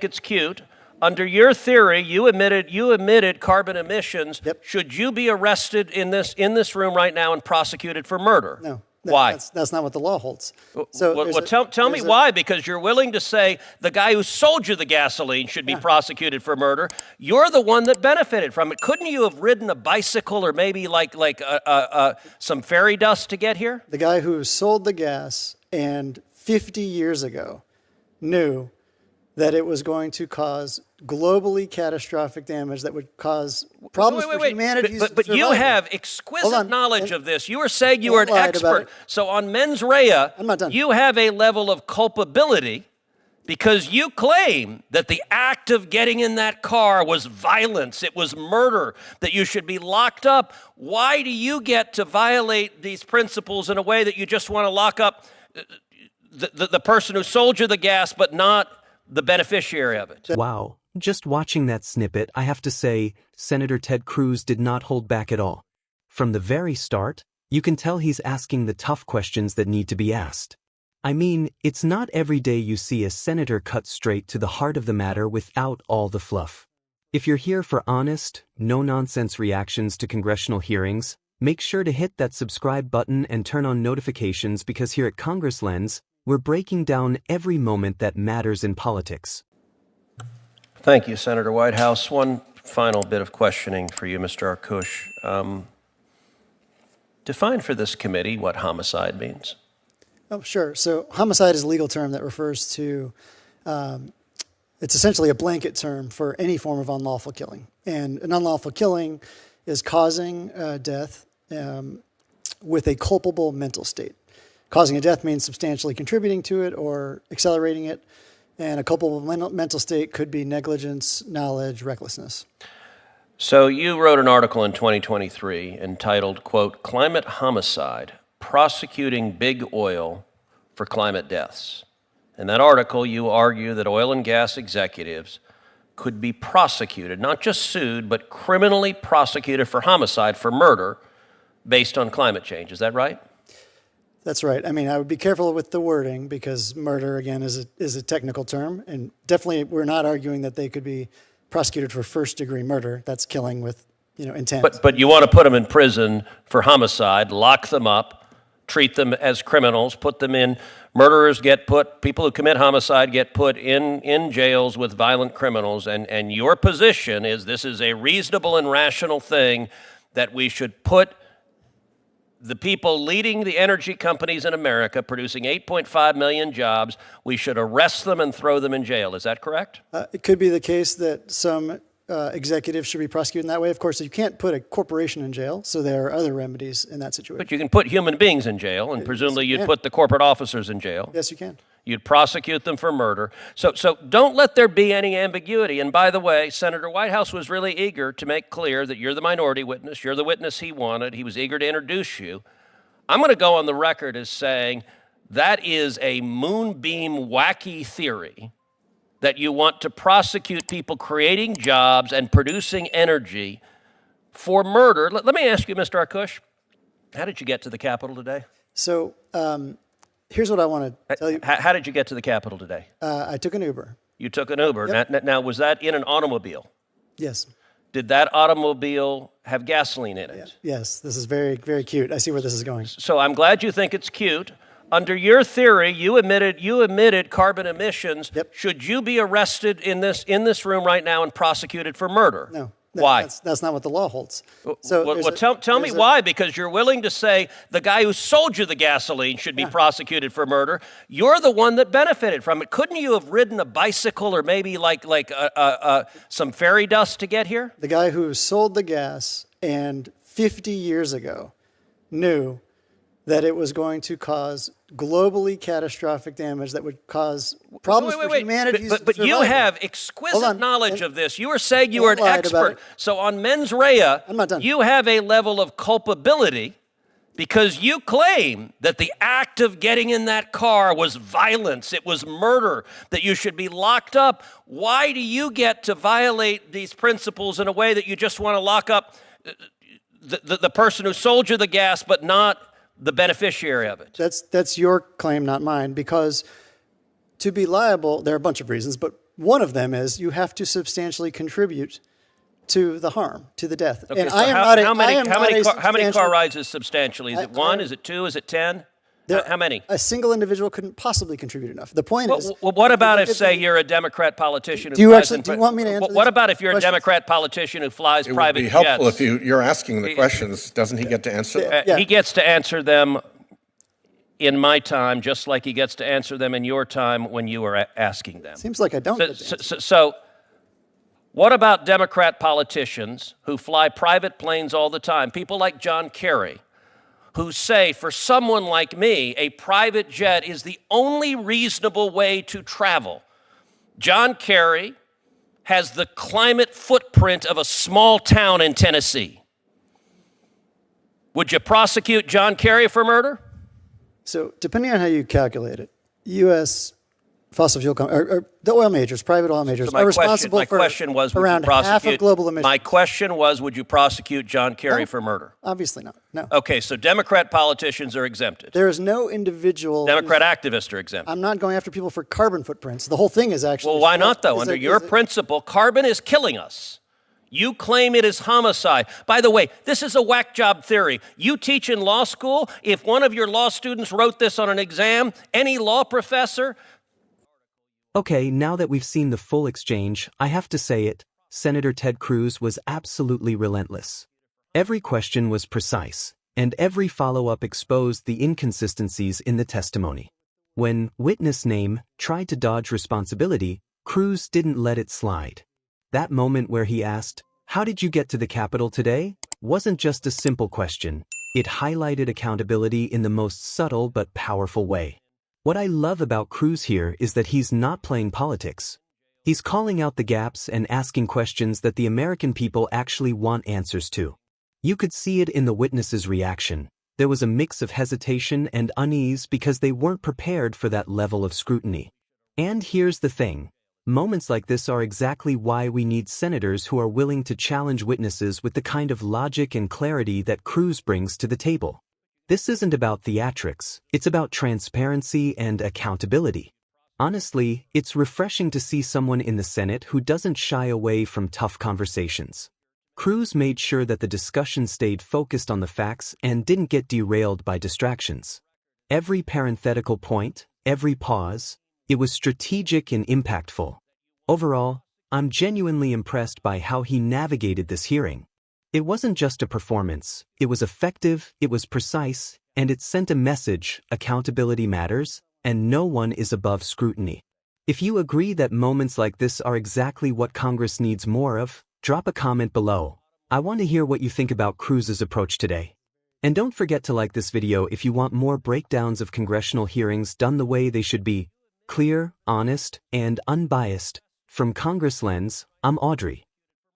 it's cute. Under your theory, you emitted carbon emissions. Yep. Should you be arrested in this room right now and prosecuted for murder? No. Why? That's not what the law holds. So tell me why, because you're willing to say the guy who sold you the gasoline should be prosecuted for murder. You're the one that benefited from it. Couldn't you have ridden a bicycle or maybe like some fairy dust to get here? The guy who sold the gas and 50 years ago knew that it was going to cause globally catastrophic damage that would cause problems for humanity. But you have exquisite knowledge of this. You were saying you were an expert. So on mens rea, I'm not done. You have a level of culpability because you claim that the act of getting in that car was violence, it was murder, that you should be locked up. Why do you get to violate these principles in a way that you just want to lock up the person who sold you the gas but not the beneficiary of it? Wow. Just watching that snippet, I have to say, Senator Ted Cruz did not hold back at all. From the very start, you can tell he's asking the tough questions that need to be asked. I mean, it's not every day you see a senator cut straight to the heart of the matter without all the fluff. If you're here for honest, no-nonsense reactions to congressional hearings, make sure to hit that subscribe button and turn on notifications because here at Congress Lens, we're breaking down every moment that matters in politics. Thank you, Senator Whitehouse. One final bit of questioning for you, Mr. Arkush. Define for this committee what homicide means. Oh, sure. So homicide is a legal term that refers to, it's essentially a blanket term for any form of unlawful killing. And an unlawful killing is causing death with a culpable mental state. Causing a death means substantially contributing to it or accelerating it. And a culpable mental state could be negligence, knowledge, recklessness. So you wrote an article in 2023 entitled, quote, Climate Homicide, Prosecuting Big Oil for Climate Deaths. In that article, you argue that oil and gas executives could be prosecuted, not just sued, but criminally prosecuted for homicide, for murder, based on climate change. Is that right? That's right. I mean, I would be careful with the wording because murder, again, is a technical term. And definitely we're not arguing that they could be prosecuted for first-degree murder. That's killing with, intent. But you want to put them in prison for homicide, lock them up, treat them as criminals, put them in. Murderers people who commit homicide get put in jails with violent criminals. And your position is this is a reasonable and rational thing that we should put the people leading the energy companies in America, producing 8.5 million jobs, we should arrest them and throw them in jail. Is that correct? It could be the case that some executives should be prosecuted in that way. Of course, you can't put a corporation in jail, so there are other remedies in that situation. But you can put human beings in jail, and presumably you'd put the corporate officers in jail. Yes, you can. You'd prosecute them for murder. So don't let there be any ambiguity. And by the way, Senator Whitehouse was really eager to make clear that you're the minority witness. You're the witness he wanted. He was eager to introduce you. I'm going to go on the record as saying that is a moonbeam wacky theory that you want to prosecute people creating jobs and producing energy for murder. Let me ask you, Mr. Arkush, how did you get to the Capitol today? So here's what I want to tell you. How did you get to the Capitol today? I took an Uber. You took an Uber. Yep. Now, was that in an automobile? Yes. Did that automobile have gasoline in it? Yes. This is very, very cute. I see where this is going. So I'm glad you think it's cute. Under your theory, you emitted carbon emissions. Yep. Should you be arrested in this room right now and prosecuted for murder? No. Why? That's not what the law holds. Tell me why, because you're willing to say the guy who sold you the gasoline should be prosecuted for murder. You're the one that benefited from it. Couldn't you have ridden a bicycle or maybe like some fairy dust to get here? The guy who sold the gas and 50 years ago knew that it was going to cause globally catastrophic damage that would cause problems for humanity. But you have exquisite knowledge of this. You were saying you were an expert. So on mens rea, I'm not done. You have a level of culpability because you claim that the act of getting in that car was violence, it was murder, that you should be locked up. Why do you get to violate these principles in a way that you just want to lock up the person who sold you the gas but not the beneficiary of it? That's your claim, not mine, because to be liable, there are a bunch of reasons, but one of them is you have to substantially contribute to the harm, to the death. Okay, And so I am how not many a car rides is substantially? Is it one? Is it two? Is it 10? How many? A single individual couldn't possibly contribute enough. The point is... Well, what about if, say, you're a Democrat politician who do you flies actually, do you want me to answer What these about if you're a questions? Democrat politician who flies private jets? It would be helpful if you're asking the questions. Doesn't he get to answer them? Yeah. He gets to answer them in my time, just like he gets to answer them in your time when you are asking them. Seems like I don't get to answer. So what about Democrat politicians who fly private planes all the time? People like John Kerry, who say, for someone like me, a private jet is the only reasonable way to travel. John Kerry has the climate footprint of a small town in Tennessee. Would you prosecute John Kerry for murder? So depending on how you calculate it, U.S. fossil fuel or the oil majors, private oil majors, are responsible for around half of global emissions. My question was, would you prosecute John Kerry for murder? Obviously not. No. Okay, so Democrat politicians are exempted. There is no individual... Democrat activists are exempted. I'm not going after people for carbon footprints. The whole thing is actually... Well, why not, though? Under your principle, carbon is killing us. You claim it is homicide. By the way, this is a whack job theory. You teach in law school. If one of your law students wrote this on an exam, any law professor... Okay, now that we've seen the full exchange, I have to say it, Senator Ted Cruz was absolutely relentless. Every question was precise, and every follow-up exposed the inconsistencies in the testimony. When witness name tried to dodge responsibility, Cruz didn't let it slide. That moment where he asked, "How did you get to the Capitol today?" wasn't just a simple question. It highlighted accountability in the most subtle but powerful way. What I love about Cruz here is that he's not playing politics. He's calling out the gaps and asking questions that the American people actually want answers to. You could see it in the witnesses' reaction. There was a mix of hesitation and unease because they weren't prepared for that level of scrutiny. And here's the thing. Moments like this are exactly why we need senators who are willing to challenge witnesses with the kind of logic and clarity that Cruz brings to the table. This isn't about theatrics, it's about transparency and accountability. Honestly, it's refreshing to see someone in the Senate who doesn't shy away from tough conversations. Cruz made sure that the discussion stayed focused on the facts and didn't get derailed by distractions. Every parenthetical point, every pause, it was strategic and impactful. Overall, I'm genuinely impressed by how he navigated this hearing. It wasn't just a performance, it was effective, it was precise, and it sent a message: accountability matters, and no one is above scrutiny. If you agree that moments like this are exactly what Congress needs more of, drop a comment below. I want to hear what you think about Cruz's approach today. And don't forget to like this video if you want more breakdowns of congressional hearings done the way they should be: clear, honest, and unbiased. From Congress Lens, I'm Audrey.